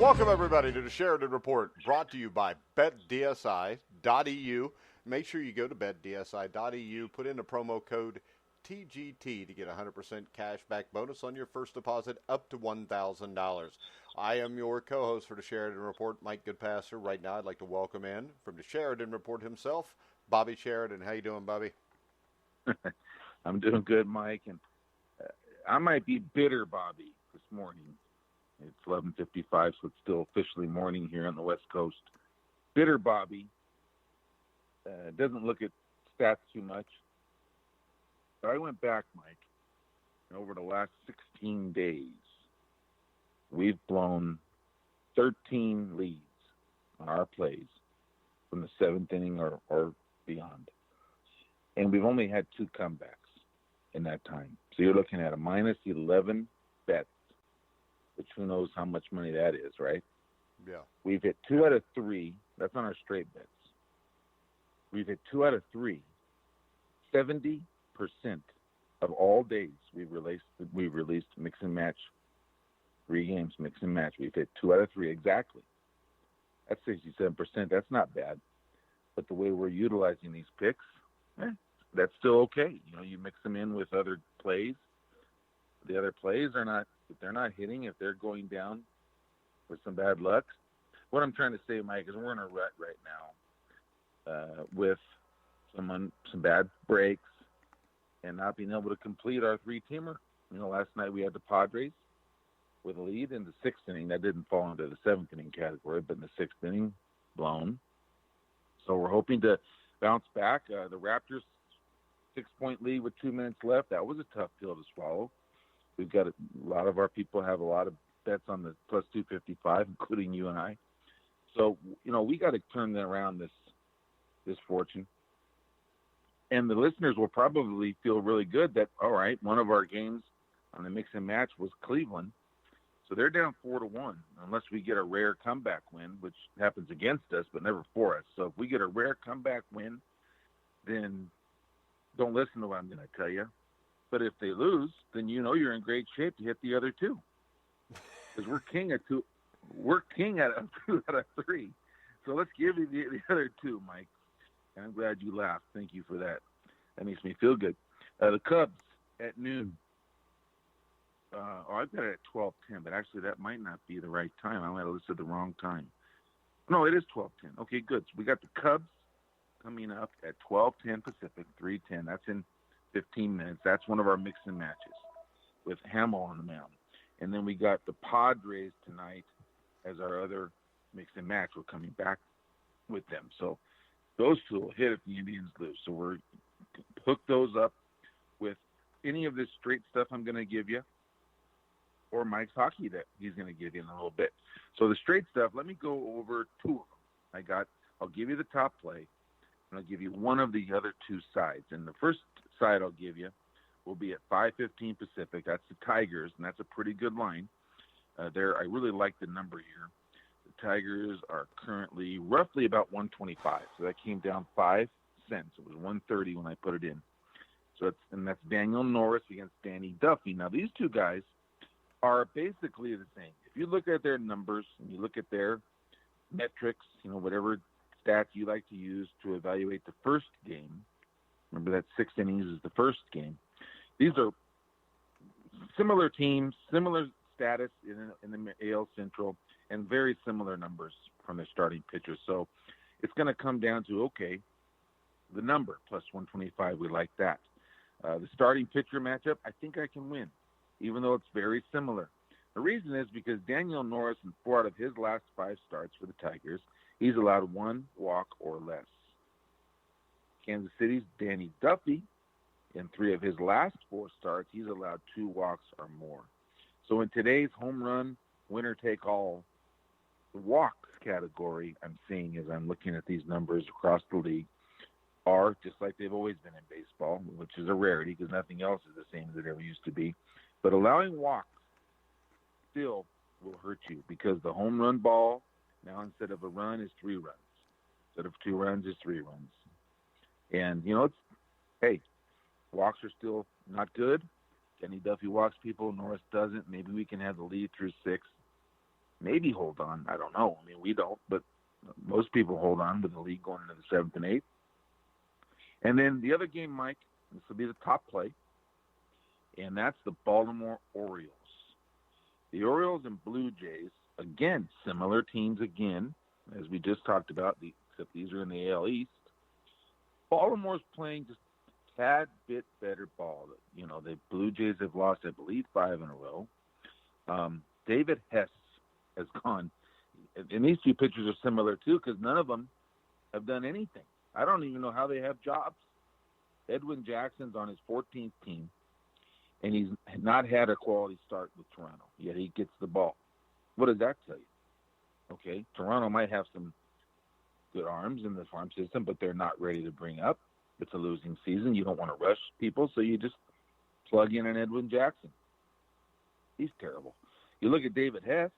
Welcome, everybody, to the Sheridan Report, brought to you by Bet DSI.eu. Make sure you go to betdsi.eu, put in the promo code TGT to get a 100% cashback bonus on your first deposit up to $1,000. I am your co-host for the Sheridan Report, Mike Goodpasser. Right now, I'd like to welcome in from the Sheridan Report himself, Bobby Sheridan. How you doing, Bobby? I'm doing good, Mike, and I might be bitter, Bobby, this morning. It's 11:55, so it's still officially morning here on the West Coast. Bitter, Bobby. Doesn't look at stats too much. But I went back, Mike, and over the last 16 days, we've blown 13 leads on our plays from the seventh inning or beyond. And we've only had 2 comebacks in that time. So you're looking at a minus 11 bets, which who knows how much money that is, right? Yeah. We've hit 2 out of 3. That's on our straight bets. We've hit 2 out of 3. 70% of all days we've released mix and match, 3 games, mix and match. We've hit 2 out of 3 exactly. That's 67%. That's not bad. But the way we're utilizing these picks, that's still okay. You know, you mix them in with other plays. The other plays are not, if they're not hitting, if they're going down with some bad luck. What I'm trying to say, Mike, is we're in a rut right now with some bad breaks and not being able to complete our 3-teamer. You know, last night we had the Padres with a lead in the 6th inning. That didn't fall into the 7th inning category, but in the 6th inning, blown. So we're hoping to bounce back. The Raptors 6-point lead with 2 minutes left. That was a tough pill to swallow. We've got a lot of our people have a lot of bets on the plus 255, including you and I. So, you know, we got to turn around this fortune. And the listeners will probably feel really good that, all right, one of our games on the mix and match was Cleveland. So they're down 4-1, unless we get a rare comeback win, which happens against us, but never for us. So if we get a rare comeback win, then don't listen to what I'm going to tell you. But if they lose, then you know you're in great shape to hit the other 2. Because we're king at 2. We're king at 2 out of 3. So let's give you the other 2, Mike. And I'm glad you laughed. Thank you for that. That makes me feel good. The Cubs at noon. I've got it at 12:10, but actually that might not be the right time. I might have listed the wrong time. No, it is 12:10. Okay, good. So we got the Cubs coming up at 12:10 Pacific, 3:10. That's in 15 minutes. That's one of our mix and matches with Hamill on the mound. And then we got the Padres tonight as our other mix and match. We're coming back with them. So those 2 will hit if the Indians lose. So we're hook those up with any of this straight stuff I'm going to give you, or Mike's hockey that he's going to give you in a little bit. So the straight stuff, let me go over 2 of them. I'll give you the top play, and I'll give you one of the other 2 sides. And the first side I'll give you will be at 5:15 Pacific. That's the Tigers, and that's a pretty good line. I really like the number here. The Tigers are currently roughly about 125, so that came down 5 cents. It was 130 when I put it in. So that's Daniel Norris against Danny Duffy. Now these 2 guys are basically the same. If you look at their numbers and you look at their metrics, you know, whatever stats you like to use to evaluate the first game. Remember that 6 innings is the first game. These are similar teams, similar status in the AL Central, and very similar numbers from their starting pitchers. So it's going to come down to, okay, the number, plus 125, we like that. The starting pitcher matchup, I think I can win, even though it's very similar. The reason is because Daniel Norris, in 4 out of his last 5 starts for the Tigers, he's allowed 1 walk or less. Kansas City's Danny Duffy, in 3 of his last 4 starts, he's allowed 2 walks or more. So in today's home run, winner-take-all, the walk category I'm seeing as I'm looking at these numbers across the league are just like they've always been in baseball, which is a rarity because nothing else is the same as it ever used to be. But allowing walks still will hurt you because the home run ball now instead of a run is 3 runs. Instead of 2 runs is 3 runs. And, you know, walks are still not good. Danny Duffy walks people. Norris doesn't. Maybe we can have the lead through 6. maybe hold on. I don't know. I mean, we don't, but most people hold on with the league going into the 7th and 8th. And then the other game, Mike, this will be the top play, and that's the Baltimore Orioles. The Orioles and Blue Jays, again, similar teams again, as we just talked about, except these are in the AL East. Baltimore's playing just a tad bit better ball. You know, the Blue Jays have lost, I believe, 5 in a row. David Hess has gone, and these two pitchers are similar too, because none of them have done anything. I don't even know how they have jobs. Edwin Jackson's on his 14th team, and he's not had a quality start with Toronto, yet he gets the ball. What does that tell you? Okay, Toronto might have some good arms in the farm system, but they're not ready to bring up. It's a losing season. You don't want to rush people, so you just plug in an Edwin Jackson. He's terrible. You look at David Hess,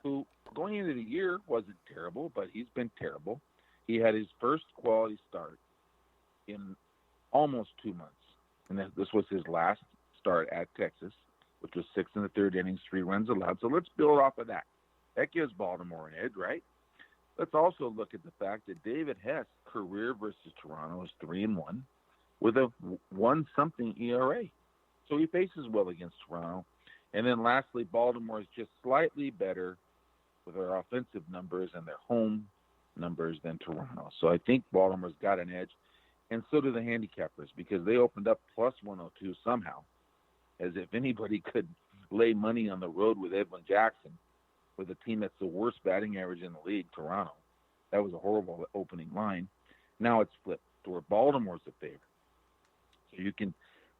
who going into the year wasn't terrible, but he's been terrible. He had his first quality start in almost 2 months, and this was his last start at Texas, which was 6 in the 3rd innings, 3 runs allowed. So let's build off of that. That gives Baltimore an edge, right? Let's also look at the fact that David Hess' career versus Toronto is 3-1 with a 1-something ERA. So he faces well against Toronto. And then lastly, Baltimore is just slightly better with their offensive numbers and their home numbers than Toronto. So I think Baltimore's got an edge. And so do the handicappers, because they opened up plus 102 somehow, as if anybody could lay money on the road with Edwin Jackson, with a team that's the worst batting average in the league, Toronto. That was a horrible opening line. Now it's flipped to where Baltimore's the favorite. So you can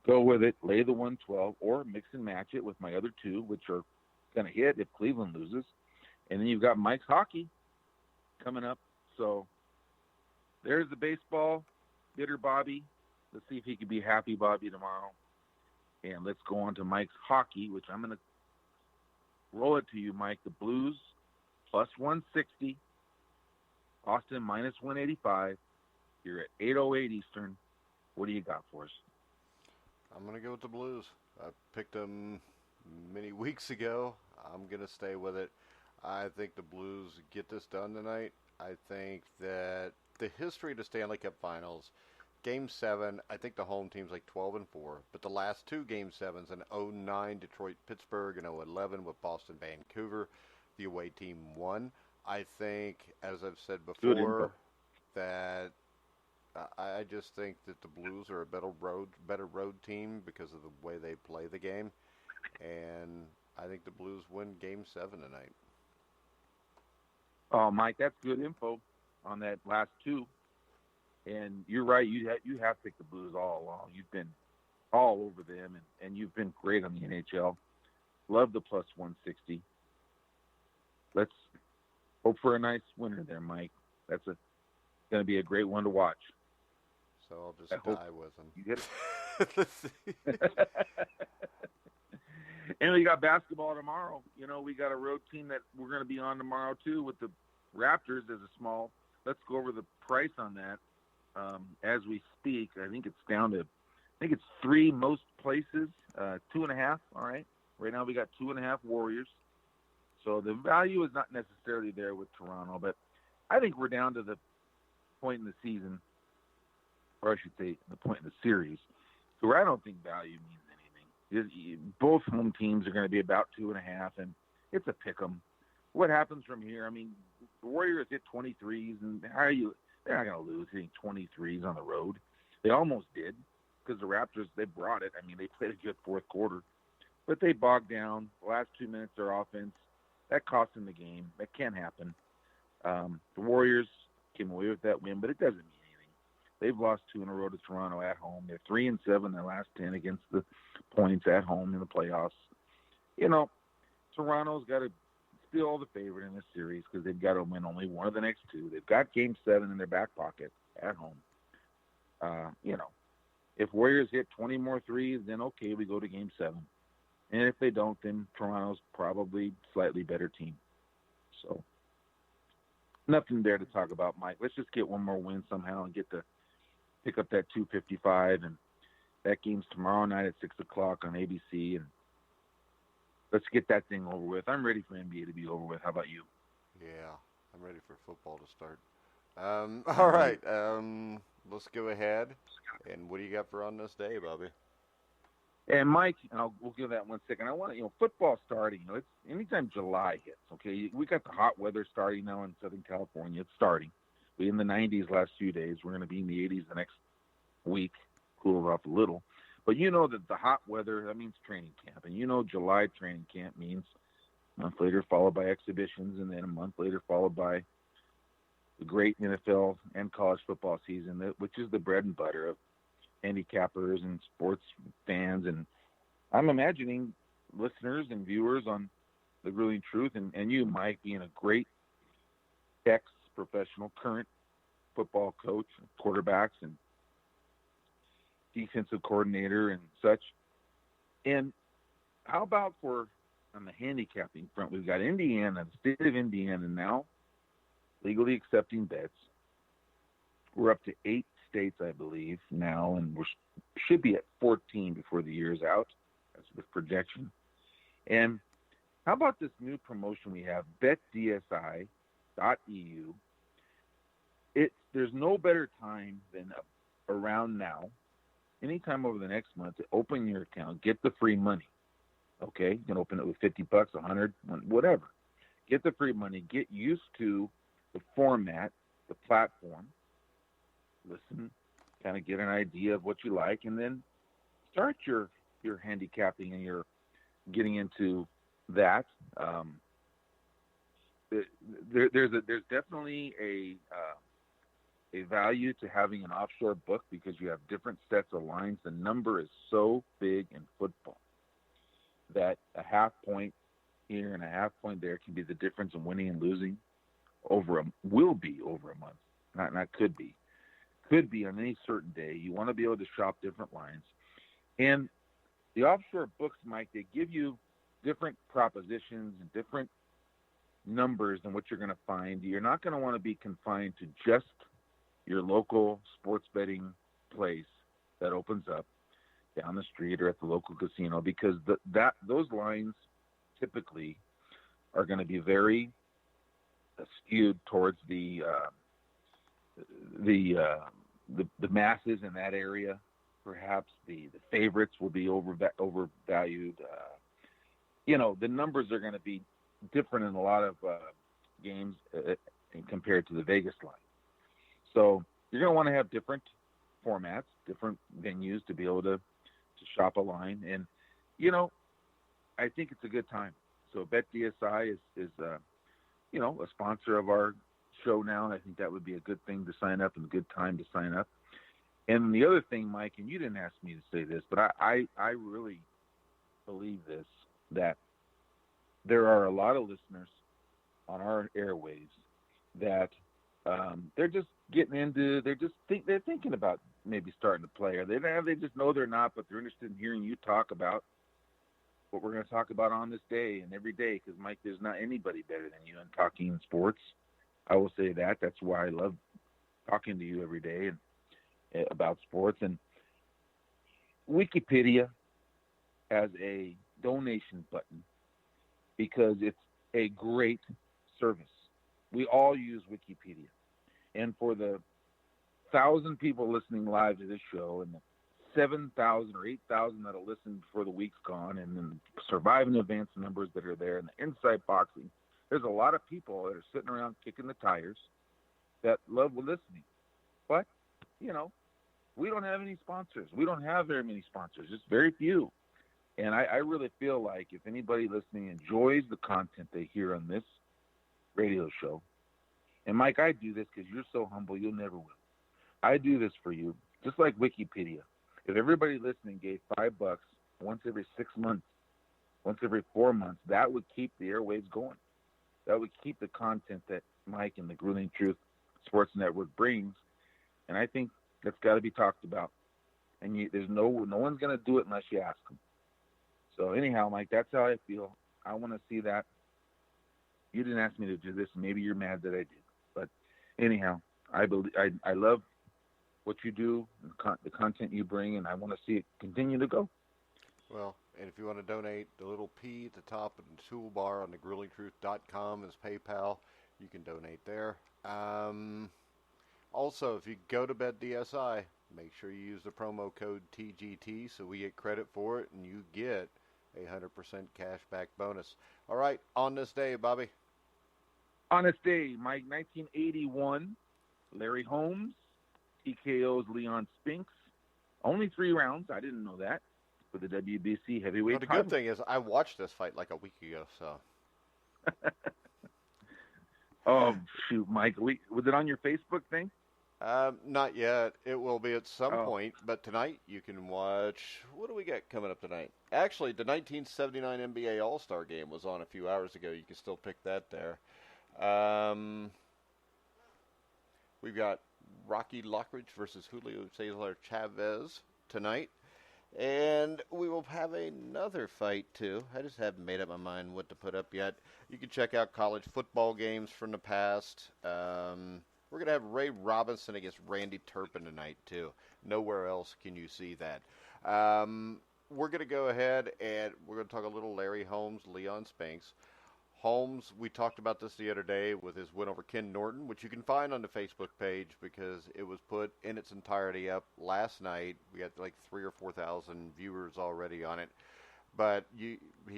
go with it, lay the 112, or mix and match it with my other two, which are going to hit if Cleveland loses. And then you've got Mike's hockey coming up. So there's the baseball, bitter Bobby. Let's see if he can be happy Bobby tomorrow. And let's go on to Mike's hockey, which I'm going to roll it to you, Mike. The Blues plus 160, Austin minus 185. You're at 8:08 Eastern. What do you got for us? I'm going to go with the Blues. I picked them many weeks ago. I'm going to stay with it. I think the Blues get this done tonight. I think that the history of the Stanley Cup Finals, Game 7, I think the home team's like 12-4, but the last 2 Game 7s in 2009 Detroit-Pittsburgh and 2011 with Boston-Vancouver, the away team won. I think, as I've said before, that I just think that the Blues are a better road team because of the way they play the game, and I think the Blues win Game 7 tonight. Oh, Mike, that's good info on that last 2. And you're right. You have picked the Blues all along. You've been all over them, and you've been great on the NHL. Love the plus 160. Let's hope for a nice winner there, Mike. That's going to be a great one to watch. So I'll just die with them. You get it? And we got basketball tomorrow. You know, we got a road team that we're going to be on tomorrow, too, with the Raptors as a small. Let's go over the price on that. As we speak, I think it's down to, 3 most places, 2.5. All right. Right now we got 2.5 Warriors. So the value is not necessarily there with Toronto, but I think we're down to the point in the season, or I should say the point in the series, where I don't think value means anything. Both home teams are going to be about 2.5, and it's a pick 'em. What happens from here? I mean, the Warriors hit 23s, and they're not going to lose hitting 23s on the road. They almost did, because the Raptors, they brought it. I mean, they played a good fourth quarter. But they bogged down. The last 2 minutes, their offense, that cost them the game. That can't happen. The Warriors came away with that win, but it doesn't mean anything. They've lost 2 in a row to Toronto at home. They're 3-7 in their last 10 against the points at home in the playoffs. You know, Toronto's got to still the favorite in this series because they've got to win only one of the next 2. They've got Game 7 in their back pocket at home. You know, if Warriors hit 20 more threes, then okay, we go to Game 7. And if they don't, then Toronto's probably slightly better team. So nothing there to talk about, Mike. Let's just get one more win somehow and get to pick up that 255. And that game's tomorrow night at 6 o'clock on ABC. And let's get that thing over with. I'm ready for NBA to be over with. How about you? Yeah, I'm ready for football to start. All right, let's go ahead. And what do you got for on this day, Bobby? And Mike, we'll give that 1 second. I want to, football starting. It's anytime July hits. Okay, we got the hot weather starting now in Southern California. It's starting. We in the 90s last few days. We're going to be in the 80s the next week. Cool off a little. But that the hot weather, that means training camp. And July training camp means a month later followed by exhibitions, and then a month later followed by the great NFL and college football season, which is the bread and butter of handicappers and sports fans. And I'm imagining listeners and viewers on The Grueling Truth, and you, Mike, being a great ex-professional, current football coach, quarterbacks, and defensive coordinator and such. And how about on the handicapping front, we've got Indiana, the state of Indiana now legally accepting bets. We're up to 8 states, I believe, now, and we should be at 14 before the year's out. That's the projection. And how about this new promotion we have, Bet DSI.eu? There's no better time than around now, anytime over the next month, to open your account, get the free money. Okay, you can open it with $50, $100, whatever. Get the free money. Get used to the format, the platform. Listen, kind of get an idea of what you like, and then start your handicapping and your getting into that. There's definitely a value to having an offshore book because you have different sets of lines. The number is so big in football that a half point here and a half point there can be the difference in winning and losing will be over a month. Not could be. Could be on any certain day. You want to be able to shop different lines. And the offshore books, Mike, they give you different propositions and different numbers than what you're going to find. You're not going to want to be confined to just your local sports betting place that opens up down the street or at the local casino, because those lines typically are going to be very skewed towards the masses in that area. Perhaps the favorites will be overvalued. The numbers are going to be different in a lot of games compared to the Vegas line. So you're going to want to have different formats, different venues to be able to shop a line. And, I think it's a good time. So Bet DSI is a sponsor of our show now, and I think that would be a good thing to sign up and a good time to sign up. And the other thing, Mike, and you didn't ask me to say this, but I really believe this, that there are a lot of listeners on our airwaves that they're just getting into, they're thinking about maybe starting to play, or they just know they're not, but they're interested in hearing you talk about what we're going to talk about on this day and every day, because, Mike, there's not anybody better than you in talking sports. I will say that. That's why I love talking to you every day and about sports. And Wikipedia has a donation button because it's a great service. We all use Wikipedia. And for the 1,000 people listening live to this show, and the 7,000 or 8,000 that'll listen before the week's gone, and then surviving advance numbers that are there, and the inside boxing, there's a lot of people that are sitting around kicking the tires that love listening. But, we don't have any sponsors. We don't have very many sponsors, just very few. And I really feel like if anybody listening enjoys the content they hear on this radio show, and Mike, I do this because you're so humble, you'll never will. I do this for you, just like Wikipedia. If everybody listening gave $5 once every 6 months, once every 4 months, that would keep the airwaves going. That would keep the content that Mike and the Grueling Truth Sports Network brings. And I think that's got to be talked about. And there's no one's going to do it unless you ask them. So anyhow, Mike, that's how I feel. I want to see that. You didn't ask me to do this. Maybe you're mad that I did. But anyhow, I love what you do, the content you bring, and I want to see it continue to go. Well, And if you want to donate, the little P at the top of the toolbar on the grillingtruth.com is PayPal. You can donate there. Also, if you go to Bet DSI, make sure you use the promo code TGT so we get credit for it and you get a 100% cashback bonus. All right, on this day, Bobby. On this day, Mike, 1981, Larry Holmes TKOs Leon Spinks. Only 3 rounds. I didn't know that. For the WBC heavyweight title. The good thing is I watched this fight like a week ago, so. Oh, shoot, Mike. Was it on your Facebook thing? Not yet. It will be at some point, but tonight you can watch. What do we got coming up tonight? Actually, the 1979 NBA All-Star Game was on a few hours ago. You can still pick that there. We've got Rocky Lockridge versus Julio Cesar Chavez tonight. And we will have another fight, too. I just haven't made up my mind what to put up yet. You can check out college football games from the past. We're going to have Ray Robinson against Randy Turpin tonight, too. Nowhere else can you see that. We're going to go ahead and we're going to talk a little Larry Holmes, Leon Spinks. Holmes, we talked about this the other day with his win over Ken Norton, which you can find on the Facebook page because it was put in its entirety up last night. We got like 3,000 or 4,000 viewers already on it. But he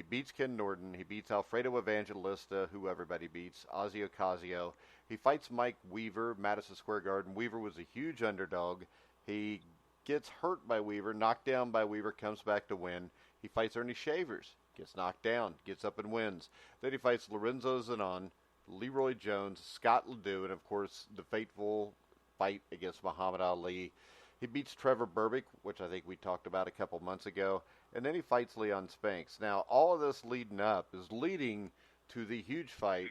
beats Ken Norton. He beats Alfredo Evangelista, who everybody beats, Ozzy Ocasio. He fights Mike Weaver, Madison Square Garden. Weaver was a huge underdog. He gets hurt by Weaver, knocked down by Weaver, comes back to win. He fights Ernie Shavers. Gets knocked down, gets up and wins. Then he fights Lorenzo Zanon, Leroy Jones, Scott Ledoux, and, of course, the fateful fight against Muhammad Ali. He beats Trevor Berbick, which I think we talked about a couple months ago, and then he fights Leon Spinks. Now, all of this leading up is leading to the huge fight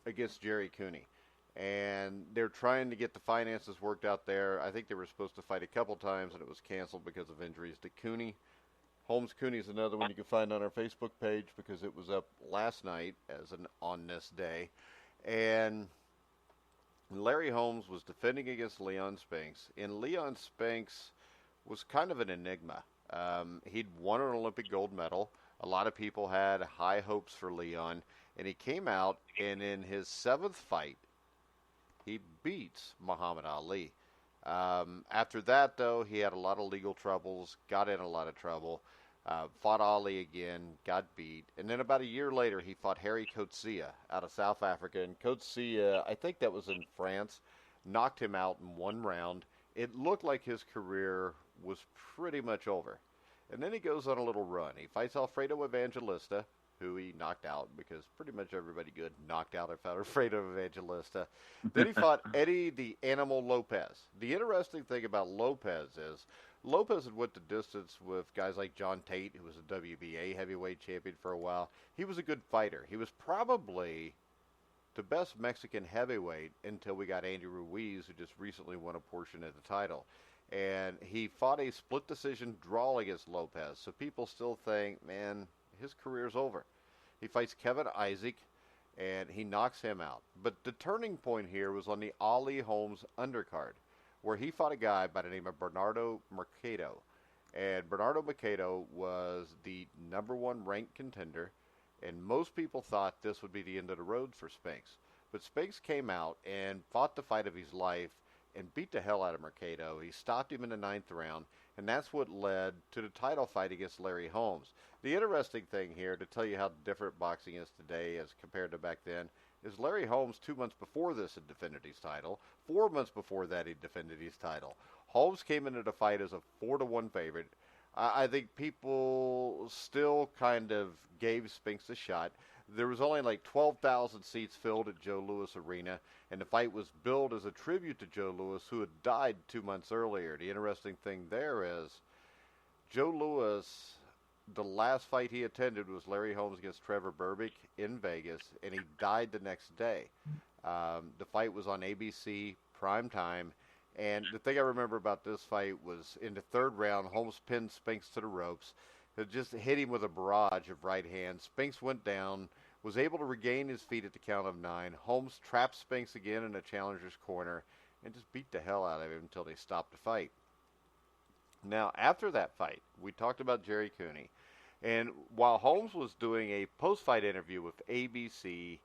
against Gerry Cooney. And they're trying to get the finances worked out there. I think they were supposed to fight a couple times, and it was canceled because of injuries to Cooney. Holmes Cooney is another one you can find on our Facebook page because it was up last night as an on this day. And Larry Holmes was defending against Leon Spinks. And Leon Spinks was kind of an enigma. He'd won an Olympic gold medal. A lot of people had high hopes for Leon. And he came out, and in his 7th fight, he beats Muhammad Ali. After that, though, he had a lot of legal troubles, got in a lot of trouble. Fought Ali again, got beat. And then about a year later, he fought Harry Coetzee out of South Africa. And Coetzee, I think that was in France, knocked him out in 1 round. It looked like his career was pretty much over. And then he goes on a little run. He fights Alfredo Evangelista, who he knocked out because pretty much everybody good knocked out Alfredo Evangelista. Then he fought Eddie the Animal Lopez. The interesting thing about Lopez is Lopez had went the distance with guys like John Tate, who was a WBA heavyweight champion for a while. He was a good fighter. He was probably the best Mexican heavyweight until we got Andy Ruiz, who just recently won a portion of the title. And he fought a split decision draw against Lopez. So people still think, man, his career's over. He fights Kevin Isaac, and he knocks him out. But the turning point here was on the Ali Holmes undercard, where he fought a guy by the name of Bernardo Mercado. And Bernardo Mercado was the #1 ranked contender, and most people thought this would be the end of the road for Spinks. But Spinks came out and fought the fight of his life and beat the hell out of Mercado. He stopped him in the 9th round, and that's what led to the title fight against Larry Holmes. The interesting thing here, to tell you how different boxing is today as compared to back then, is Larry Holmes 2 months before this had defended his title. 4 months before that he defended his title. Holmes came into the fight as a 4-1 favorite. I think people still kind of gave Spinks a shot. There was only like 12,000 seats filled at Joe Louis Arena, and the fight was billed as a tribute to Joe Louis, who had died 2 months earlier. The interesting thing there is Joe Louis, the last fight he attended was Larry Holmes against Trevor Berbick in Vegas, and he died the next day. The fight was on ABC prime time, and the thing I remember about this fight was in the 3rd round, Holmes pinned Spinks to the ropes. It just hit him with a barrage of right hands. Spinks went down, was able to regain his feet at the count of 9. Holmes trapped Spinks again in a challenger's corner and just beat the hell out of him until they stopped the fight. Now, after that fight, we talked about Gerry Cooney. And while Holmes was doing a post-fight interview with ABC,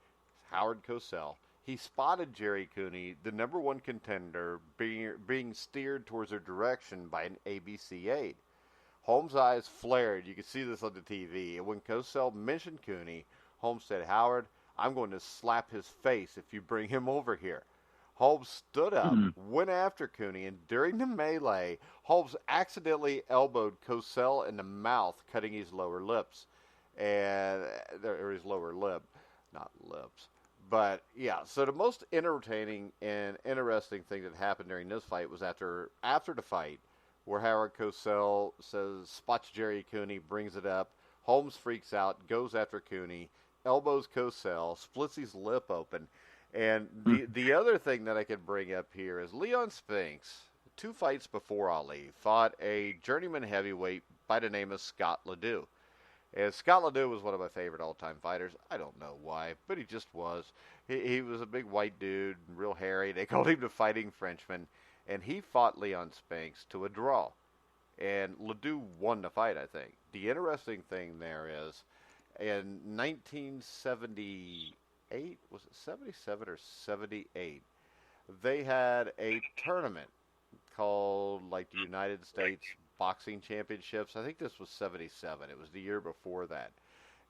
Howard Cosell, he spotted Gerry Cooney, the number one contender, being steered towards their direction by an ABC aide. Holmes' eyes flared. You could see this on the TV. And when Cosell mentioned Cooney, Holmes said, "Howard, I'm going to slap his face if you bring him over here." Holmes stood up, went after Cooney, and during the melee, Holmes accidentally elbowed Cosell in the mouth, cutting his lower lips. Or his lower lip, not lips. But, yeah, so the most entertaining and interesting thing that happened during this fight was after the fight, where Howard Cosell spots Gerry Cooney, brings it up. Holmes freaks out, goes after Cooney, elbows Cosell, splits his lip open. And the other thing that I could bring up here is Leon Spinks, 2 fights before Ali, fought a journeyman heavyweight by the name of Scott Ledoux. And Scott Ledoux was one of my favorite all-time fighters. I don't know why, but he just was. He was a big white dude, real hairy. They called him the Fighting Frenchman. And he fought Leon Spinks to a draw. And Ledoux won the fight, I think. The interesting thing there is, in 1978, was it 77 or 78, they had a tournament called like the United States Boxing Championships. I think this was 77. It was the year before that.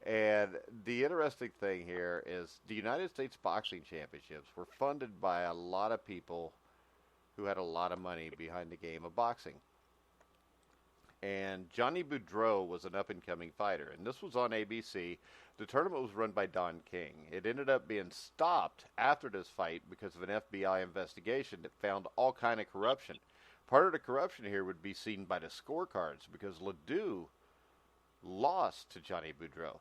And the interesting thing here is the United States Boxing Championships were funded by a lot of people who had a lot of money behind the game of boxing. And Johnny Boudreaux was an up-and-coming fighter, and this was on ABC. The tournament was run by Don King. It ended up being stopped after this fight because of an FBI investigation that found all kind of corruption. Part of the corruption here would be seen by the scorecards, because Ledoux lost to Johnny Boudreaux.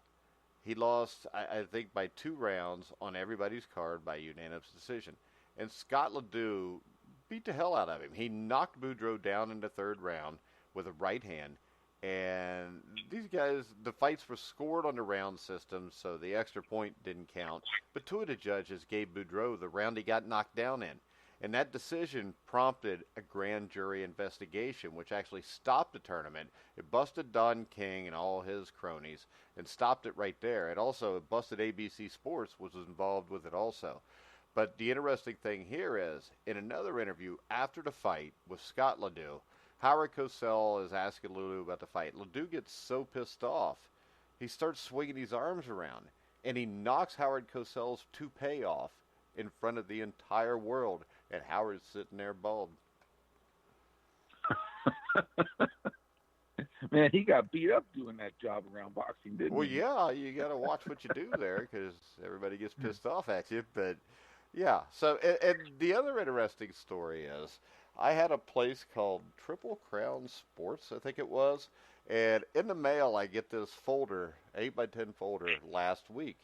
He lost, I think, by 2 rounds on everybody's card by unanimous decision. And Scott Ledoux beat the hell out of him. He knocked Boudreaux down in the 3rd round with a right hand. And these guys, the fights were scored on the round system, so the extra point didn't count. But 2 of the judges gave Boudreaux the round he got knocked down in. And that decision prompted a grand jury investigation, which actually stopped the tournament. It busted Don King and all his cronies and stopped it right there. It also busted ABC Sports, which was involved with it also. But the interesting thing here is, in another interview after the fight with Scott Ledoux, Howard Cosell is asking Ledoux about the fight. Ledoux gets so pissed off, he starts swinging his arms around, and he knocks Howard Cosell's toupee off in front of the entire world, and Howard's sitting there bald. Man, he got beat up doing that job around boxing, didn't Well, he? yeah, you got to watch what you do there, because everybody gets pissed off at you. But, yeah. So, and the other interesting story is, I had a place called Triple Crown Sports, I think it was, and in the mail I get this folder, 8x10 folder, last week.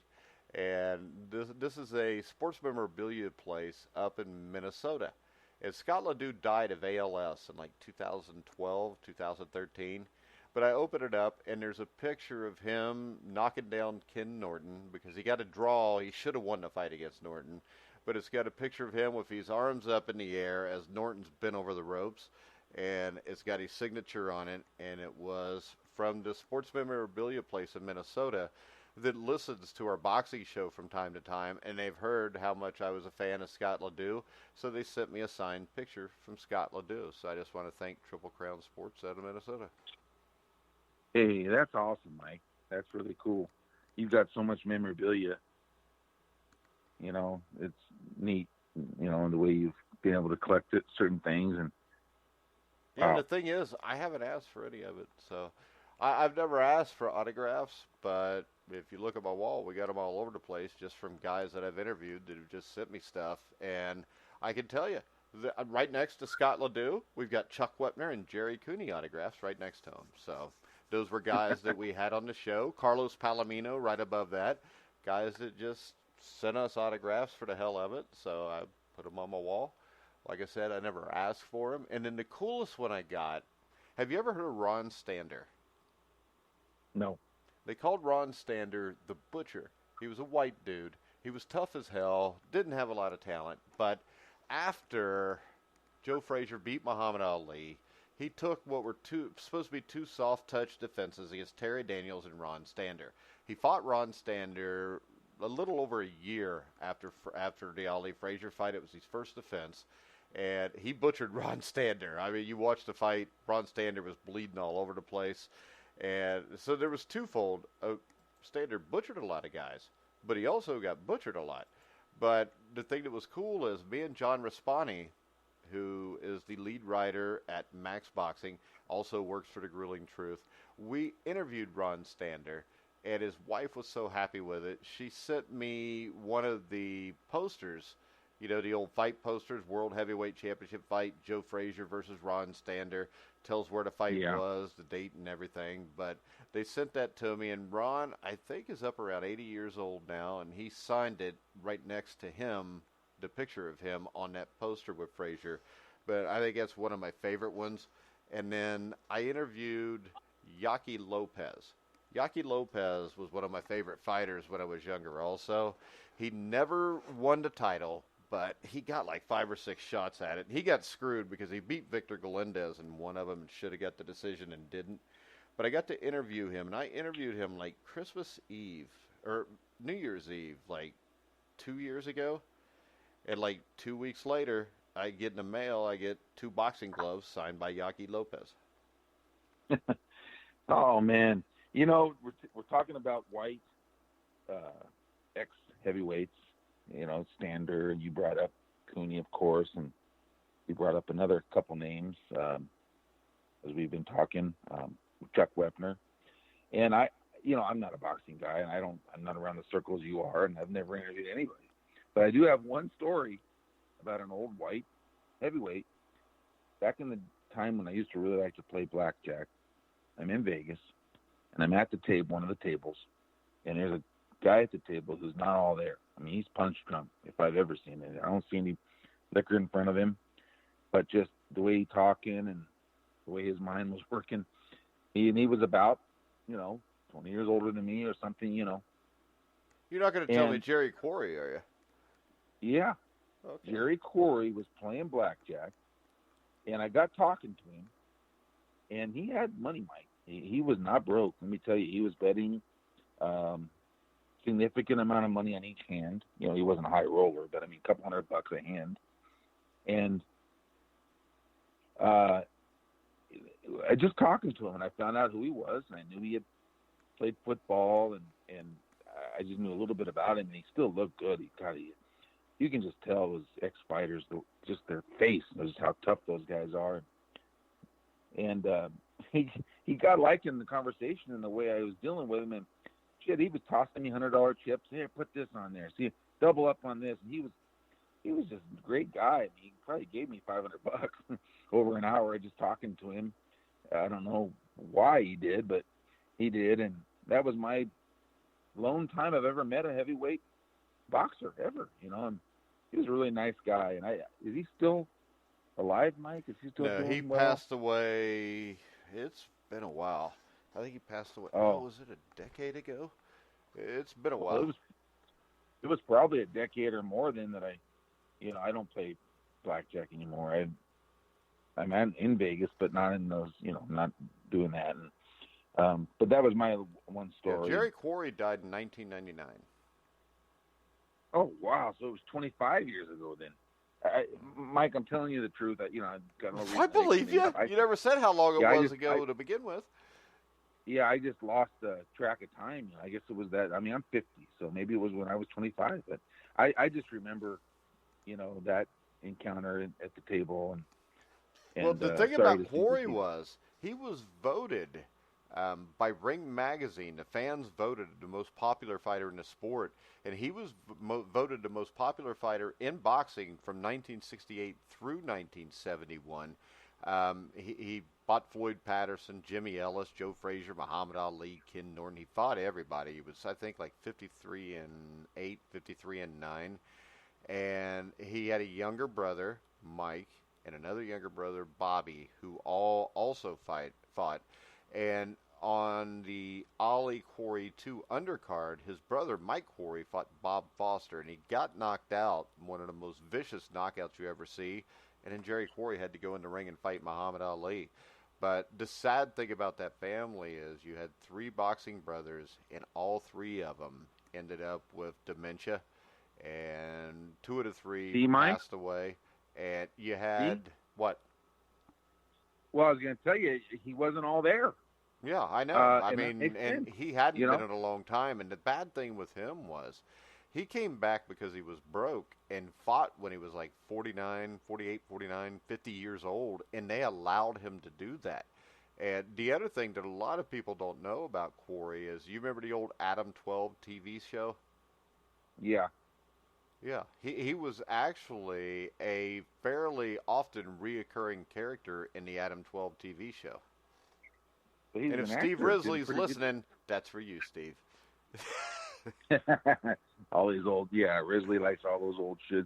And this is a sports memorabilia place up in Minnesota. And Scott Ledoux died of ALS in like 2012, 2013. But I open it up, and there's a picture of him knocking down Ken Norton because he got a draw. He should have won the fight against Norton. But it's got a picture of him with his arms up in the air as Norton's bent over the ropes. And it's got his signature on it. And it was from the sports memorabilia place in Minnesota that listens to our boxing show from time to time, and they've heard how much I was a fan of Scott Ledoux, so they sent me a signed picture from Scott Ledoux. So I just want to thank Triple Crown Sports out of Minnesota. Hey, that's awesome, Mike. That's really cool. You've got so much memorabilia. You know, it's neat, you know, in the way you've been able to collect it, certain things. And yeah, the thing is, I haven't asked for any of it, so I've never asked for autographs, but if you look at my wall, we got them all over the place just from guys that I've interviewed that have just sent me stuff. And I can tell you, right next to Scott Ledoux, we've got Chuck Wepner and Gerry Cooney autographs right next to him. So those were guys that we had on the show. Carlos Palomino right above that. Guys that just sent us autographs for the hell of it. So I put them on my wall. Like I said, I never asked for them. And then the coolest one I got, have you ever heard of Ron Stander? No. They called Ron Stander the Butcher. He was a white dude. He was tough as hell, didn't have a lot of talent. But after Joe Frazier beat Muhammad Ali, he took what were supposed to be two soft touch defenses against Terry Daniels and Ron Stander. He fought Ron Stander a little over a year after the Ali Frazier fight. It was his first defense, and he butchered Ron Stander. I mean, you watched the fight. Ron Stander was bleeding all over the place, and so there was twofold. Stander butchered a lot of guys, but he also got butchered a lot. But the thing that was cool is me and John Raspani, who is the lead writer at Max Boxing, also works for the Grueling Truth. We interviewed Ron Stander, and his wife was so happy with it. She sent me one of the posters, the old fight posters, World Heavyweight Championship fight, Joe Frazier versus Ron Stander, tells where the fight was, the date and everything. But they sent that to me, and Ron, I think, is up around 80 years old now, and he signed it right next to him, the picture of him on that poster with Frazier. But I think that's one of my favorite ones. And then I interviewed Yaki Lopez. Yaki Lopez was one of my favorite fighters when I was younger also. He never won the title, but he got like 5 or 6 shots at it. He got screwed because he beat Victor Galindez in one of them and should have got the decision and didn't. But I got to interview him, and I interviewed him like Christmas Eve or New Year's Eve, like 2 years ago. And like 2 weeks later, I get in the mail, I get 2 boxing gloves signed by Yaki Lopez. Oh, man. We're talking about white ex-heavyweights, Stander. You brought up Cooney, of course, and you brought up another couple names as we've been talking, Chuck Wepner. And I'm not a boxing guy, and I'm not around the circles you are, and I've never interviewed anybody. But I do have one story about an old white heavyweight. Back in the time when I used to really like to play blackjack, I'm in Vegas, and I'm at the table, one of the tables, and there's a guy at the table who's not all there. I mean, he's punch drunk, if I've ever seen it. I don't see any liquor in front of him, but just the way he talking and the way his mind was working. He was about, 20 years older than me or something, You're not going to tell me Gerry Quarry, are you? Yeah. Okay. Gerry Cooney was playing blackjack, and I got talking to him, and he had money, Mike. He was not broke. Let me tell you, he was betting significant amount of money on each hand. He wasn't a high roller, but, a couple $100 a hand. And I just talking to him, and I found out who he was, and I knew he had played football, and I just knew a little bit about him, and he still looked good. You can just tell those ex-fighters, just their face, just how tough those guys are. And he got liking the conversation and the way I was dealing with him. And shit, he was tossing me $100 chips. Here, put this on there. See, double up on this. And he was just a great guy. He probably gave me $500 over an hour just talking to him. I don't know why he did, but he did. And that was my lone time I've ever met a heavyweight boxer ever, And he was a really nice guy. And is he still alive, Mike? Is he still doing well? No, he passed away. It's been a while. I think he passed away. Oh, was it a decade ago? It's been a while. Well, it was probably a decade or more then that I don't play blackjack anymore. I'm in Vegas, but not in those, not doing that. And, but that was my one story. Yeah, Gerry Cooney died in 1999. Oh, wow. So it was 25 years ago then. Mike, I'm telling you the truth. I've got no reason I believe you. You never said how long it was ago to begin with. Yeah, I just lost track of time. I guess it was that. I'm 50, so maybe it was when I was 25. But I just remember, that encounter at the table. And well, the thing about Quarry was he was voted by Ring Magazine. The fans voted the most popular fighter in the sport, and he was voted the most popular fighter in boxing from 1968 through 1971. He fought Floyd Patterson, Jimmy Ellis, Joe Frazier, Muhammad Ali, Ken Norton. He fought everybody. He was, I think, like 53-8, 53-9, and he had a younger brother, Mike, and another younger brother, Bobby, who all also fought. And on the Ali Quarry 2 undercard, his brother Mike Quarry fought Bob Foster, and he got knocked out. One of the most vicious knockouts you ever see. and then Jerry Quarry had to go in the ring and fight Muhammad Ali. But the sad thing about that family is you had three boxing brothers, and all three of them ended up with dementia, and two of the three passed away. And you had what? Well, I was going to tell you, he wasn't all there. Yeah, I know. I mean, and he hadn't been in a long time. And the bad thing with him was he came back because he was broke and fought when he was like 49, 48, 49, 50 years old, and they allowed him to do that. And the other thing that a lot of people don't know about Quarry is, you remember the old Adam 12 TV show? Yeah. Yeah, he was actually a fairly often reoccurring character in the Adam 12 TV show. And if Steve Risley's listening, that's for you, Steve. All these old, Risley likes all those old shit.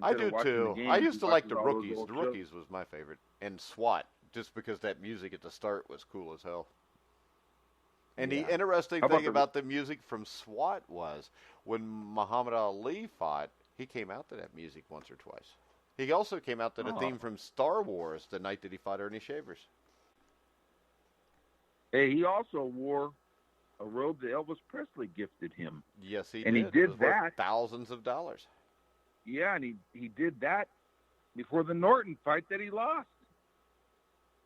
I do too. I used to like the Rookies. The Rookies was my favorite. And SWAT, just because that music at the start was cool as hell. And the interesting thing about the music from SWAT was when Muhammad Ali fought, he came out to that music once or twice. He also came out to the theme from Star Wars the night that he fought Ernie Shavers. Hey, he also wore a robe that Elvis Presley gifted him. Yes, he did. And he did it was that. Worth thousands of dollars. Yeah, and he did that before the Norton fight that he lost.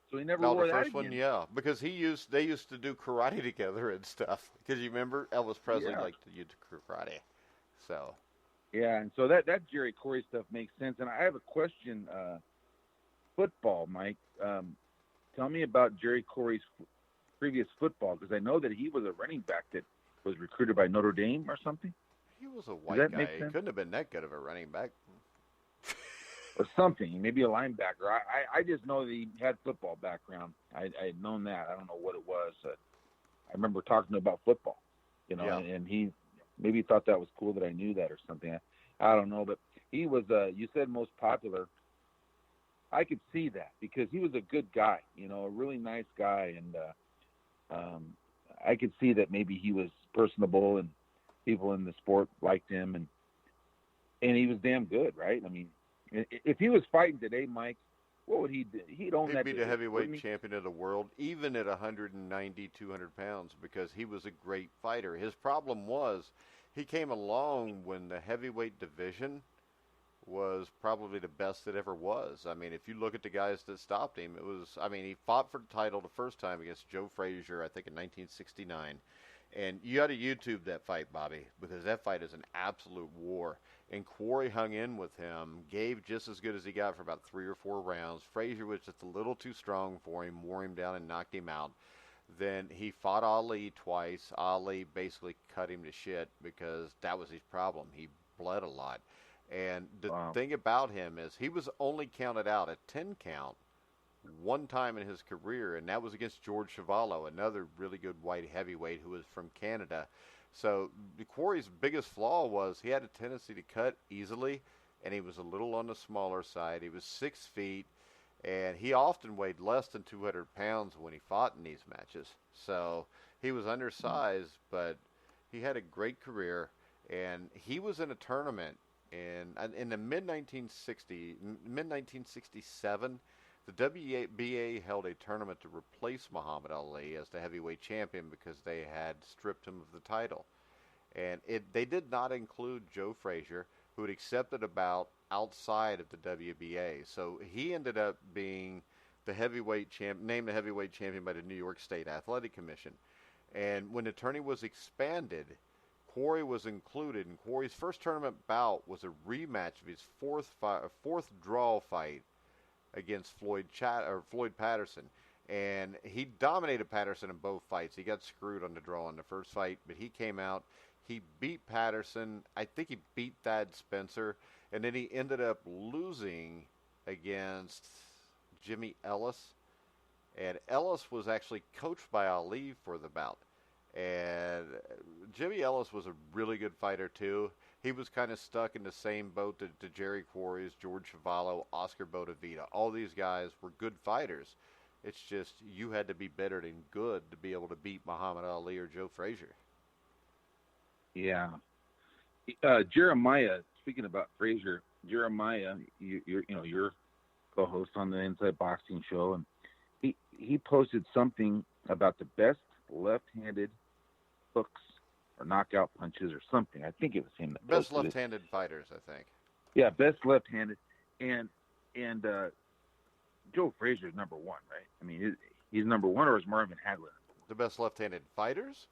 So he never wore that again. The first one, yeah, because they used to do karate together and stuff. Because you remember Elvis Presley liked to use karate, so. Yeah, and so that Jerry Cooney stuff makes sense. And I have a question. Football, Mike. Tell me about Jerry Cooney's previous football, because I know that he was a running back that was recruited by Notre Dame or something. He was a white guy. He couldn't have been that good of a running back. Or something, maybe a linebacker. I just know that he had football background. I had known that. I don't know what it was. I remember talking about football, and he maybe thought that was cool that I knew that or something. I don't know, but he was, you said most popular. I could see that because he was a good guy, a really nice guy. And I could see that maybe he was personable and people in the sport liked him, and he was damn good, right? I mean, if he was fighting today, Mike, what would he do? He'd be the heavyweight champion of the world, even at 190, 200 pounds, because he was a great fighter. His problem was he came along when the heavyweight division was probably the best that ever was. I mean, if you look at the guys that stopped him, he fought for the title the first time against Joe Frazier, I think in 1969. And you got to YouTube that fight, Bobby, because that fight is an absolute war. And Quarry hung in with him, gave just as good as he got for about 3 or 4 rounds. Frazier was just a little too strong for him, wore him down and knocked him out. Then he fought Ali twice. Ali basically cut him to shit because that was his problem. He bled a lot. And the thing about him is he was only counted out at 10 count one time in his career, and that was against George Chuvalo, another really good white heavyweight who was from Canada. So Quarry's biggest flaw was he had a tendency to cut easily, and he was a little on the smaller side. He was 6 feet, and he often weighed less than 200 pounds when he fought in these matches. So he was undersized, but he had a great career, and he was in a tournament in the mid-1967. The WBA held a tournament to replace Muhammad Ali as the heavyweight champion because they had stripped him of the title. And they did not include Joe Frazier, who had accepted a bout outside of the WBA. So he ended up being the heavyweight named the heavyweight champion by the New York State Athletic Commission. And when the tourney was expanded, Quarry was included, and Quarry's first tournament bout was a rematch of his fourth draw fight against Floyd Patterson, and he dominated Patterson in both fights. He got screwed on the draw in the first fight, but he came out. He beat Patterson. I think he beat Thad Spencer, and then he ended up losing against Jimmy Ellis. And Ellis was actually coached by Ali for the bout. And Jimmy Ellis was a really good fighter, too. He was kind of stuck in the same boat that Jerry Quarry's, George Chuvalo, Oscar Bodavita. All these guys were good fighters. It's just you had to be better than good to be able to beat Muhammad Ali or Joe Frazier. Yeah. Jeremiah, speaking about Frazier, Jeremiah, your co-host on the Inside Boxing Show, and he posted something about the best left-handed hooks or knockout punches or something. I think it was him that Best posted left-handed fighters, I think. Yeah, best left-handed, and Joe Frazier's number one, right? I mean, he's number one, or is Marvin Hagler? The best left-handed fighters?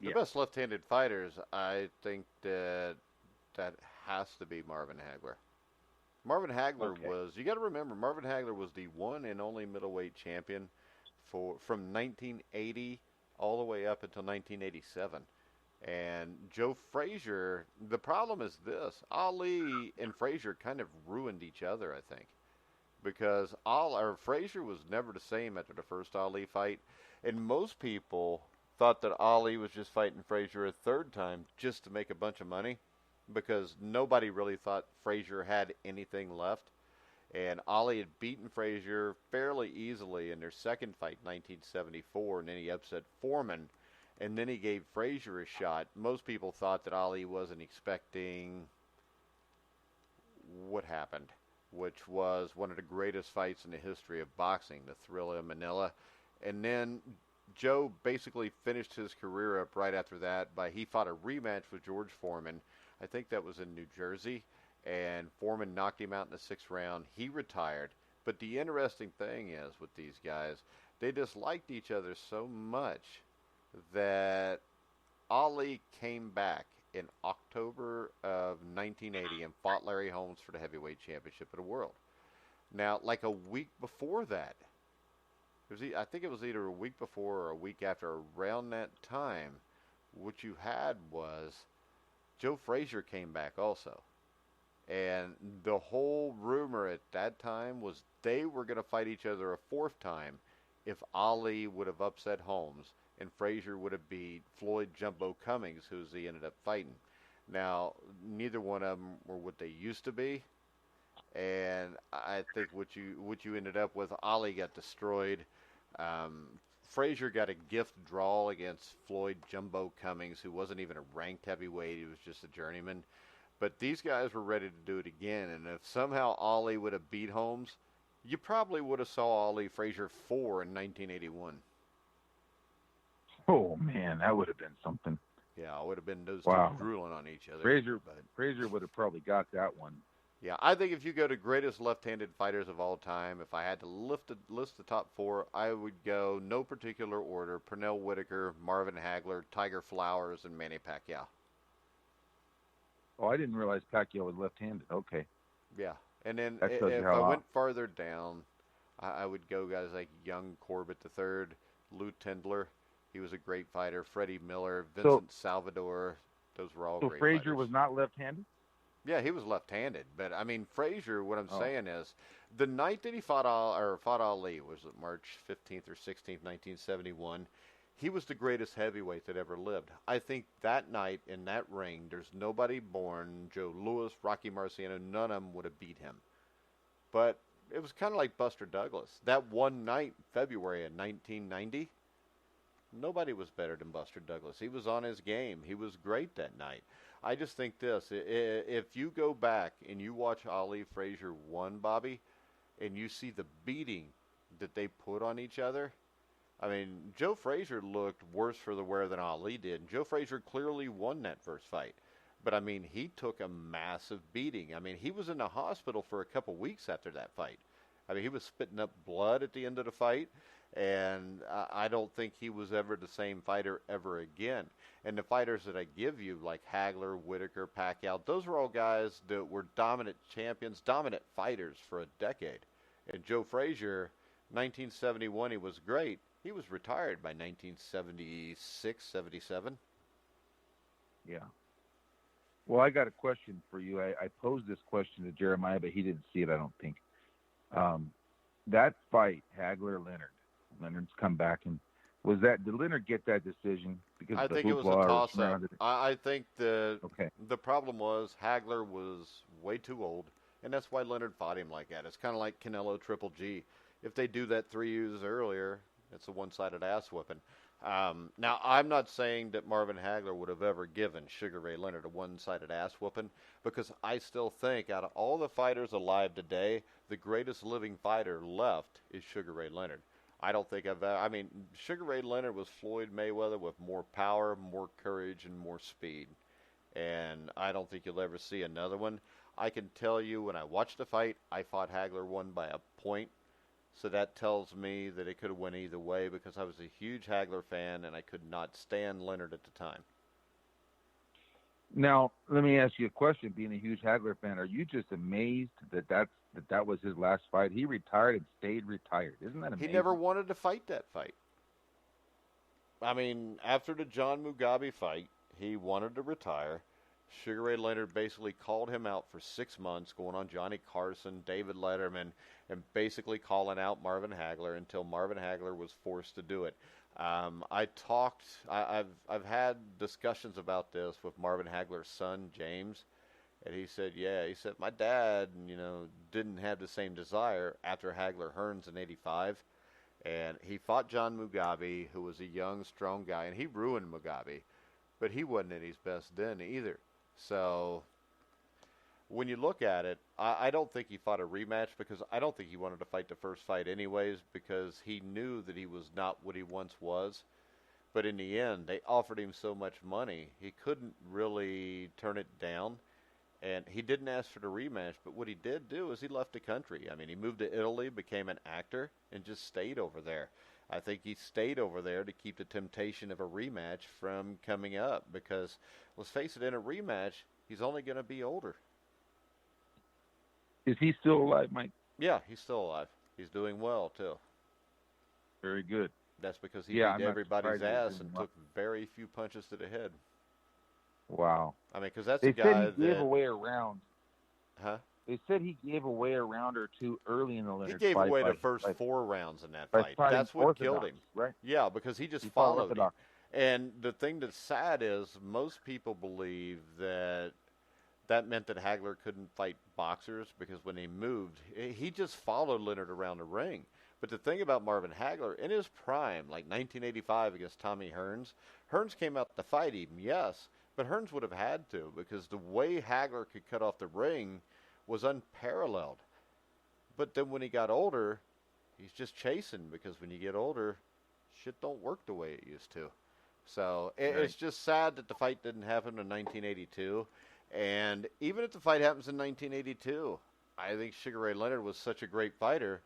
The Yeah. best left-handed fighters, I think that has to be Marvin Hagler. Marvin Hagler was, you got to remember, Marvin Hagler was the one and only middleweight champion from 1980 all the way up until 1987. And Joe Frazier, the problem is this: Ali and Frazier kind of ruined each other, I think, because Frazier was never the same after the first Ali fight, and most people thought that Ali was just fighting Frazier a third time just to make a bunch of money, because nobody really thought Frazier had anything left. And Ali had beaten Frazier fairly easily in their second fight in 1974, and then he upset Foreman, and then he gave Frazier a shot. Most people thought that Ali wasn't expecting what happened, which was one of the greatest fights in the history of boxing, the Thrill of Manila. And then Joe basically finished his career up right after that he fought a rematch with George Foreman. I think that was in New Jersey, and Foreman knocked him out in the sixth round. He retired. But the interesting thing is with these guys, they disliked each other so much that Ali came back in October of 1980 and fought Larry Holmes for the heavyweight championship of the world. Now, like a week before that, I think it was either a week before or a week after, around that time, what you had was Joe Frazier came back also. And the whole rumor at that time was they were going to fight each other a fourth time if Ali would have upset Holmes and Frazier would have beat Floyd Jumbo Cummings, who he ended up fighting. Now, neither one of them were what they used to be, and I think what you ended up with, Ali got destroyed. Frazier got a gift draw against Floyd Jumbo Cummings, who wasn't even a ranked heavyweight; he was just a journeyman. But these guys were ready to do it again, and if somehow Ali would have beat Holmes, you probably would have saw Ali Frazier 4 in 1981. Oh man, that would have been something. Yeah, it would have been those two drooling on each other. Frazier would have probably got that one. Yeah, I think if you go to greatest left-handed fighters of all time, if I had to list the top 4, I would go, no particular order, Pernell Whitaker, Marvin Hagler, Tiger Flowers, and Manny Pacquiao. Oh, I didn't realize Pacquiao was left-handed. Okay. Yeah, and then if I went farther down, I would go guys like Young Corbett III, Lou Tendler. He was a great fighter. Freddie Miller, Vincent Salvador. Those were all great fighters. So Frazier was not left-handed? Yeah, he was left-handed. But, I mean, Frazier, what I'm saying is, the night that he fought Ali was March 15th or 16th, 1971. He was the greatest heavyweight that ever lived. I think that night in that ring, there's nobody born, Joe Louis, Rocky Marciano, none of them would have beat him. But it was kind of like Buster Douglas. That one night, February of 1990, nobody was better than Buster Douglas. He was on his game. He was great that night. I just think this, if you go back and you watch Ali Frazier 1, Bobby, and you see the beating that they put on each other, I mean, Joe Frazier looked worse for the wear than Ali did. And Joe Frazier clearly won that first fight. But, I mean, he took a massive beating. I mean, he was in the hospital for a couple weeks after that fight. I mean, he was spitting up blood at the end of the fight. And I don't think he was ever the same fighter ever again. And the fighters that I give you, like Hagler, Whitaker, Pacquiao, those were all guys that were dominant champions, dominant fighters for a decade. And Joe Frazier, 1971, he was great. He was retired by 1976, 77. Yeah. Well, I got a question for you. I posed this question to Jeremiah, but he didn't see it, I don't think. That fight, Hagler-Leonard, Leonard's come back, and did Leonard get that decision? Because I think it was a toss-up. I think the problem was Hagler was way too old, and that's why Leonard fought him like that. It's kind of like Canelo Triple G. If they do that 3 years earlier, it's a one-sided ass whipping. Now, I'm not saying that Marvin Hagler would have ever given Sugar Ray Leonard a one-sided ass whooping, because I still think out of all the fighters alive today, the greatest living fighter left is Sugar Ray Leonard. I don't think I mean, Sugar Ray Leonard was Floyd Mayweather with more power, more courage, and more speed. And I don't think you'll ever see another one. I can tell you when I watched the fight, I thought Hagler won by a point. So that tells me that it could have went either way, because I was a huge Hagler fan and I could not stand Leonard at the time. Now, let me ask you a question. Being a huge Hagler fan, are you just amazed that was his last fight? He retired and stayed retired. Isn't that amazing? He never wanted to fight that fight. I mean, after the John Mugabe fight, he wanted to retire. Sugar Ray Leonard basically called him out for 6 months, going on Johnny Carson, David Letterman, and basically calling out Marvin Hagler until Marvin Hagler was forced to do it. I've had discussions about this with Marvin Hagler's son, James, and he said, my dad, didn't have the same desire after Hagler Hearns in '85, and he fought John Mugabe, who was a young, strong guy, and he ruined Mugabe, but he wasn't at his best then either. So when you look at it, I don't think he fought a rematch, because I don't think he wanted to fight the first fight anyways, because he knew that he was not what he once was. But in the end, they offered him so much money, he couldn't really turn it down. And he didn't ask for the rematch, but what he did do is he left the country. I mean, he moved to Italy, became an actor, and just stayed over there. I think he stayed over there to keep the temptation of a rematch from coming up, because, let's face it, in a rematch, he's only going to be older. Is he still alive, Mike? Yeah, he's still alive. He's doing well, too. Very good. That's because he beat everybody's ass and took very few punches to the head. Wow. I mean, because that's a guy that... They said he gave away a round. Huh? They said he gave away a round or two early in the Leonard fight. He gave away the first 4 rounds in that fight. That's what killed him. Right? Yeah, because he just followed him. And the thing that's sad is most people believe that meant that Hagler couldn't fight boxers, because when he moved, he just followed Leonard around the ring. But the thing about Marvin Hagler, in his prime, like 1985 against Tommy Hearns, Hearns came out to fight him, yes, but Hearns would have had to, because the way Hagler could cut off the ring was unparalleled. But then when he got older, he's just chasing, because when you get older, shit don't work the way it used to. So it's just sad that the fight didn't happen in 1982. And even if the fight happens in 1982, I think Sugar Ray Leonard was such a great fighter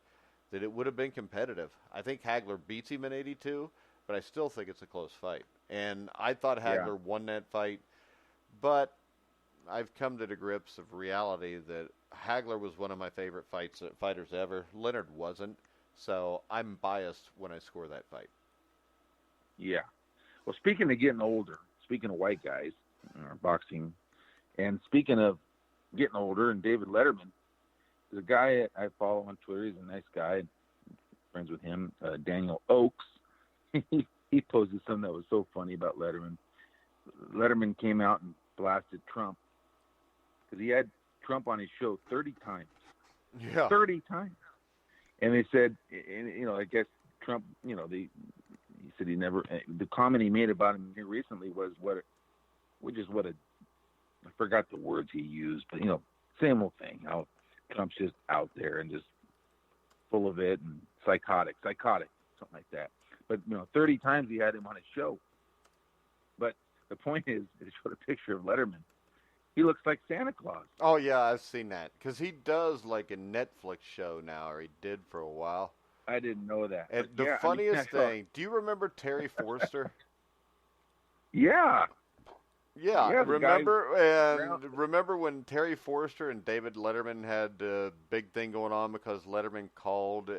that it would have been competitive. I think Hagler beats him in 82, but I still think it's a close fight. And I thought Hagler won that fight, but I've come to the grips of reality that Hagler was one of my favorite fighters ever. Leonard wasn't, so I'm biased when I score that fight. Yeah. Well, speaking of getting older, speaking of white guys, boxing, and speaking of getting older, and David Letterman, there's a guy I follow on Twitter. He's a nice guy, friends with him, Daniel Oakes. He posted something that was so funny about Letterman. Letterman came out and blasted Trump, because he had Trump on his show 30 times. Yeah. 30 times. And they said, I guess Trump, he said he never, the comment he made about him here recently was I forgot the words he used, but, same old thing, how Trump's just out there and just full of it and psychotic, something like that. But, 30 times he had him on his show. But the point is, they showed a picture of Letterman. He looks like Santa Claus. Oh, yeah, I've seen that. Because he does like a Netflix show now, or he did for a while. I didn't know that. And the funniest thing, do you remember Terry Forster? Yeah. Yeah, remember when Terry Forster and David Letterman had a big thing going on because Letterman called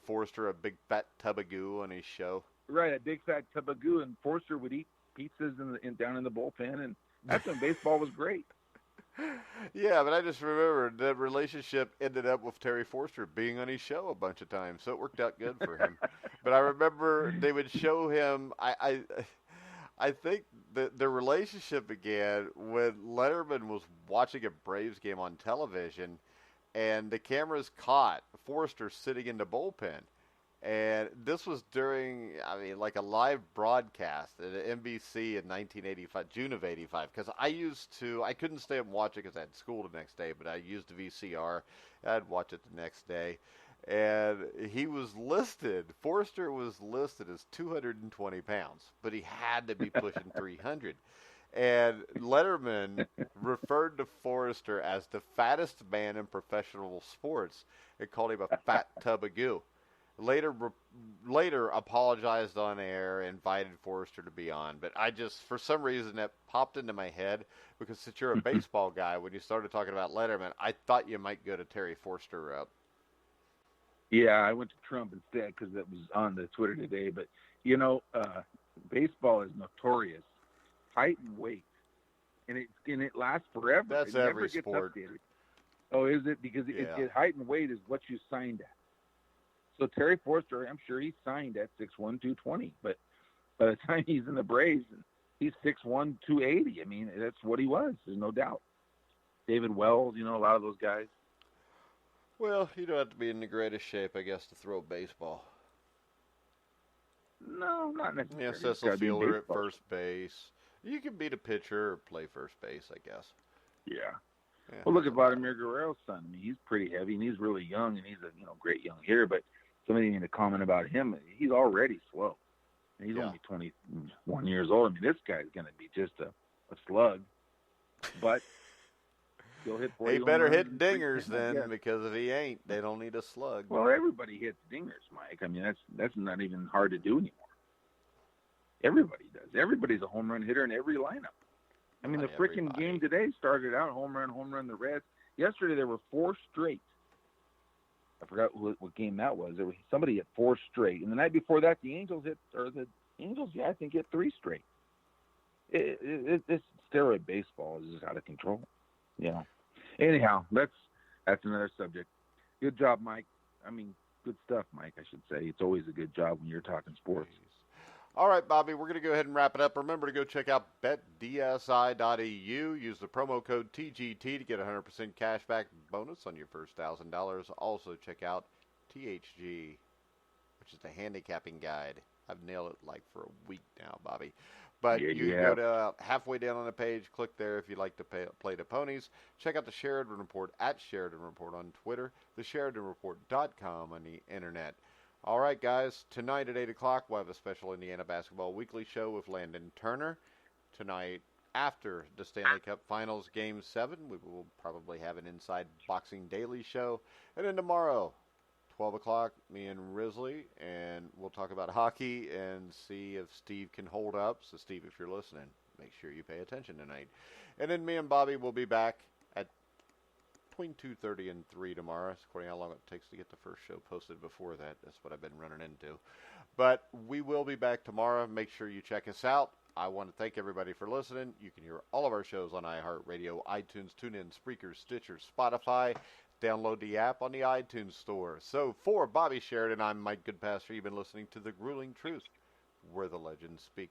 Forster a big fat tub of goo on his show? Right, a big fat tub of goo, and Forster would eat pizzas down in the bullpen, and that's when baseball was great. Yeah, but I just remember the relationship ended up with Terry Forster being on his show a bunch of times, so it worked out good for him. But I remember they would show him. I think the relationship began when Letterman was watching a Braves game on television, and the cameras caught Forster sitting in the bullpen. And this was during, I mean, like a live broadcast at NBC in 1985, June of 85. Because I couldn't stay up and watch it because I had school the next day, but I used the VCR. I'd watch it the next day. And Forrester was listed as 220 pounds, but he had to be pushing 300. And Letterman referred to Forrester as the fattest man in professional sports and called him a fat tub of goo. Later apologized on air, invited Forrester to be on, but for some reason that popped into my head because since you're a baseball guy, when you started talking about Letterman, I thought you might go to Terry Forster route. Yeah, I went to Trump instead because that was on the Twitter today. But baseball is notorious height and weight, and it lasts forever. That's every sport. Updated. Oh, is it? Because height and weight is what you signed at. So Terry Forster, I'm sure he signed at 6'1", 220, but by the time he's in the Braves, he's 6'1", 280. I mean, that's what he was. There's no doubt. David Wells, a lot of those guys. Well, you don't have to be in the greatest shape, I guess, to throw baseball. No, not necessarily. Yeah, Cecil Fielder at first base. You can be the pitcher or play first base, I guess. Yeah. Well, look at Vladimir Guerrero's son. I mean, he's pretty heavy, and he's really young, and he's a great young hitter. But somebody made a comment about him. He's already slow. And he's only 21 years old. I mean, this guy's going to be just a slug. But he'll hit 40. He better hit dingers then, because if he ain't, they don't need a slug. Well, everybody hits dingers, Mike. I mean, that's not even hard to do anymore. Everybody does. Everybody's a home run hitter in every lineup. I mean, the freaking game today started out home run, the Reds. Yesterday there were 4 straight. I forgot what game that was. Somebody hit 4 straight, and the night before that, I think hit 3 straight. This steroid baseball is just out of control. Anyhow, that's another subject. Good job, Mike. I mean, good stuff, Mike. I should say it's always a good job when you're talking sports. All right, Bobby, we're going to go ahead and wrap it up. Remember to go check out betdsi.eu. Use the promo code TGT to get a 100% cashback bonus on your first $1,000. Also, check out THG, which is the handicapping guide. I've nailed it like for a week now, Bobby. But you can go to halfway down on the page. Click there if you'd like to play the ponies. Check out the Sheridan Report at Sheridan Report on Twitter, thesheridanreport.com on the internet. All right, guys, tonight at 8 o'clock, we'll have a special Indiana Basketball Weekly show with Landon Turner. Tonight, after the Stanley Cup Finals Game 7, we will probably have an Inside Boxing Daily show. And then tomorrow, 12 o'clock, me and Risley, and we'll talk about hockey and see if Steve can hold up. So, Steve, if you're listening, make sure you pay attention tonight. And then me and Bobby will be back at between 2:30 and 3 tomorrow, according to how long it takes to get the first show posted before that. That's what I've been running into. But we will be back tomorrow. Make sure you check us out. I want to thank everybody for listening. You can hear all of our shows on iHeartRadio, iTunes, TuneIn, Spreaker, Stitcher, Spotify. Download the app on the iTunes store. So for Bobby Sheridan, I'm Mike Goodpasture. You've been listening to The Grueling Truth, where the legends speak.